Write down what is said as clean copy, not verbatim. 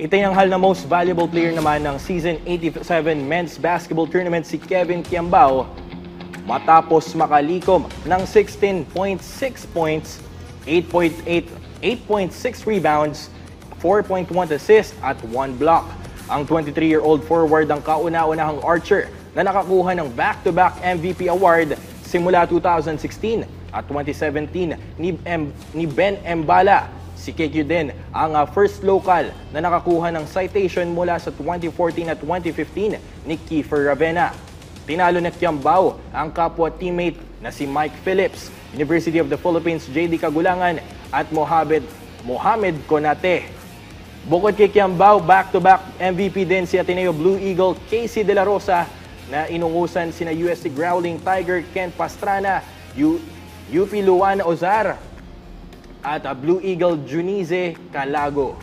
Itinanghal na most valuable player naman ng Season 87 Men's Basketball Tournament si Kevin Quiambao matapos makalikom ng 16.6 points, 8.6 rebounds, 4.1 assists at 1 block. Ang 23-year-old forward ang kauna-unahang archer na nakakuha ng back-to-back MVP award simula 2016 at 2017 ni Ben Embala. Si KQ din ang first local na nakakuha ng citation mula sa 2014 at 2015 ni Kiefer Ravena. Tinalo na Quiambao ang kapwa teammate na si Mike Phillips, University of the Philippines JD Kagulangan at Mohamed Konate. Bukod kay Quiambao, back-to-back MVP din si Ateneo Blue Eagle Casey De La Rosa na inungusan sina UST Growling Tiger Ken Pastrana, UP Luana Ozar at Blue Eagle Junize Calago.